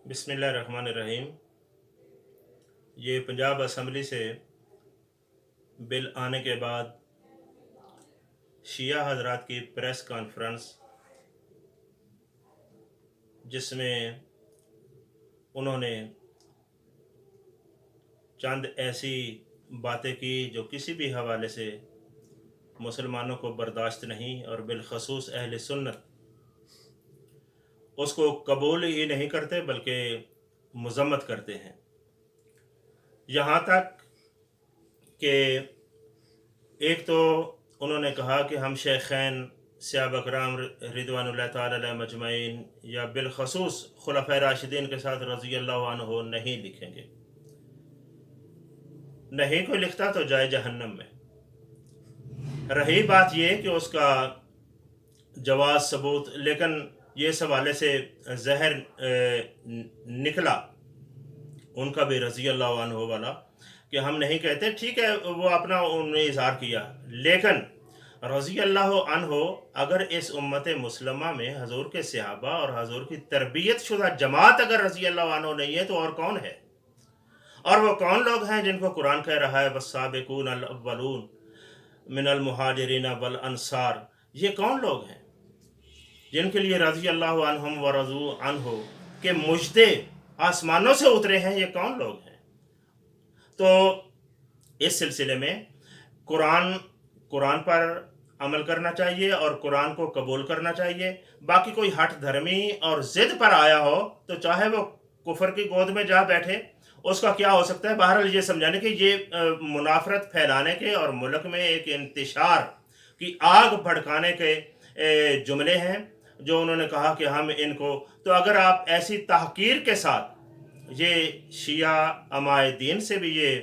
बिस्मिल्लाहिर्रहमानिर्रहीम। ये पंजाब असम्बली से बिल आने के बाद शिया हजरात की प्रेस कॉन्फ्रेंस, जिसमें उन्होंने चंद ऐसी बातें की जो किसी भी हवाले से मुसलमानों को बर्दाश्त नहीं और बिलखसूस अहले सुन्नत उसको कबूल ही नहीं करते बल्कि मजम्मत करते हैं। यहाँ तक कि एक तो उन्होंने कहा कि हम शेखैन सहाबा कराम रिदवानुल्लाह ताला अलैहिम अजमईन या बिलखसूस खुलफाए राशिदीन के साथ रज़ी अल्लाह अन्हु नहीं लिखेंगे। नहीं कोई लिखता तो जाए जहन्नम में। रही बात ये कि उसका जवाब सबूत, लेकिन ये इस हवाले से जहर निकला उनका भी रज़ी अल्लाह अन्हु वाला कि हम नहीं कहते, ठीक है वो अपना उन्होंने इजहार किया, लेकिन रज़ी अल्लाह अन्हु अगर इस उम्मत मुस्लिमा में हजूर के सहाबा और हजूर की तरबियत शुदा जमात अगर रज़ी अल्लाह अन्हु नहीं है तो और कौन है? और वो कौन लोग हैं जिनको कुरान कह रहा है वस्साबिकून अल अव्वलून मिनल मुहाजिरीन वल अंसार? ये कौन लोग हैं जिनके लिए रज़ी अल्लाह अन्हुम व रज़ू अन्हु के मुजदे आसमानों से उतरे हैं? ये कौन लोग हैं? तो इस सिलसिले में कुरान पर अमल करना चाहिए और कुरान को कबूल करना चाहिए। बाकी कोई हठ धर्मी और ज़िद पर आया हो तो चाहे वो कुफर की गोद में जा बैठे, उसका क्या हो सकता है। बहरहाल ये समझाने कि ये मुनाफरत फैलाने के और मुल्क में एक इंतशार की आग भड़काने के जुमले हैं जो उन्होंने कहा कि हम इनको, तो अगर आप ऐसी तहकीर के साथ, ये शिया अमायदीन से भी ये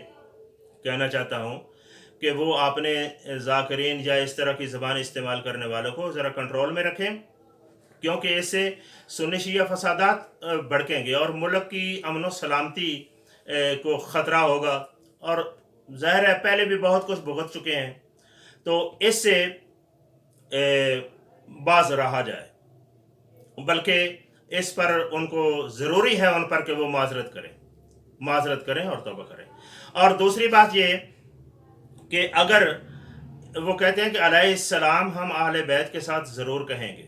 कहना चाहता हूँ कि वो आपने ज़ाकिरीन या इस तरह की ज़बान इस्तेमाल करने वालों को ज़रा कंट्रोल में रखें, क्योंकि इससे सुन्नी शिया फसादात भड़केंगे और मुल्क की अमन व सलामती को ख़तरा होगा। और ज़ाहिर है पहले भी बहुत कुछ भुगत चुके हैं, तो इससे बाज रहा जाए, बल्कि इस पर उनको ज़रूरी है उन पर कि वो माजरत करें और तौबा करें। और दूसरी बात ये कि अगर वो कहते हैं कि अलैहिस्सलाम हम अहले बैत के साथ ज़रूर कहेंगे,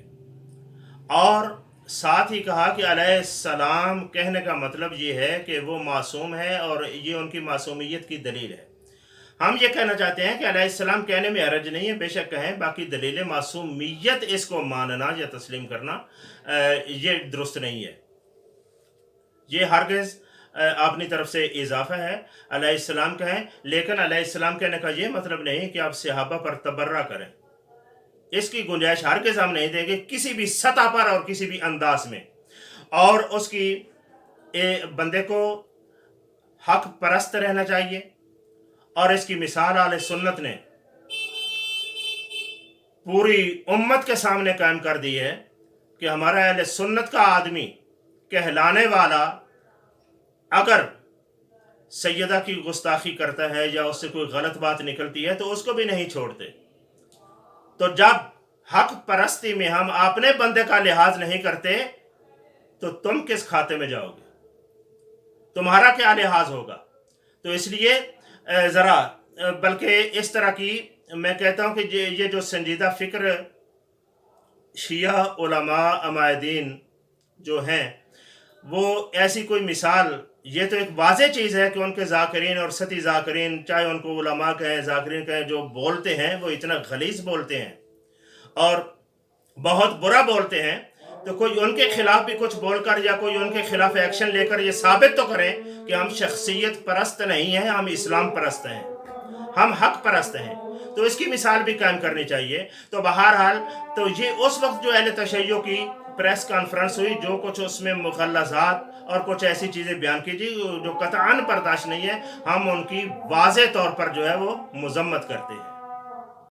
और साथ ही कहा कि अलैहिस्सलाम कहने का मतलब ये है कि वो मासूम है और ये उनकी मासूमियत की दलील है। हम ये कहना चाहते हैं कि अलैहिस्सलाम कहने में हरज नहीं है, बेशक कहें, बाकी दलील मासूमियत इसको मानना या तस्लीम करना ये दुरुस्त नहीं है। ये हरगिज़ अपनी तरफ से इजाफा है। अलैहिस्सलाम कहें, लेकिन अलैहिस्सलाम कहने का ये मतलब नहीं कि आप सहाबा पर तबर्रा करें। इसकी गुंजाइश हरगिज़ हम नहीं देंगे किसी भी सतह पर और किसी भी अंदाज में। और उसकी बंदे को हक परस्त रहना चाहिए, और इसकी मिसाल आले सुन्नत ने पूरी उम्मत के सामने कायम कर दी है कि हमारा अहले सुन्नत का आदमी कहलाने वाला अगर सैयदा की गुस्ताखी करता है या उससे कोई गलत बात निकलती है तो उसको भी नहीं छोड़ते। तो जब हक परस्ती में हम अपने बंदे का लिहाज नहीं करते तो तुम किस खाते में जाओगे? तुम्हारा क्या लिहाज होगा? तो इसलिए ज़रा, बल्कि इस तरह की मैं कहता हूँ कि ये जो संजीदा फ़िक्र शिया उलमा अमायदीन जो हैं, वो ऐसी कोई मिसाल, ये तो एक वाज़ेह चीज़ है कि उनके ज़ाकिरीन और सती ज़ाकिरीन, चाहे उनको उलमा कहें ज़ाकिरीन कहें, जो बोलते हैं वो इतना गलीज़ बोलते हैं और बहुत बुरा बोलते हैं। तो कोई उनके खिलाफ भी कुछ बोलकर या कोई उनके खिलाफ एक्शन लेकर ये साबित तो करें कि हम शख्सियत परस्त नहीं हैं, हम इस्लाम परस्त हैं, हम हक परस्त हैं। तो इसकी मिसाल भी कायम करनी चाहिए। तो बहरहाल तो ये उस वक्त जो अहले तशय्यो की प्रेस कॉन्फ्रेंस हुई, जो कुछ उसमें मुग़ल्लज़ात और कुछ ऐसी चीज़ें बयान की थी जो कतअन बर्दाश्त नहीं है, हम उनकी वाज़ेह तौर पर जो है वो मज़म्मत करते हैं।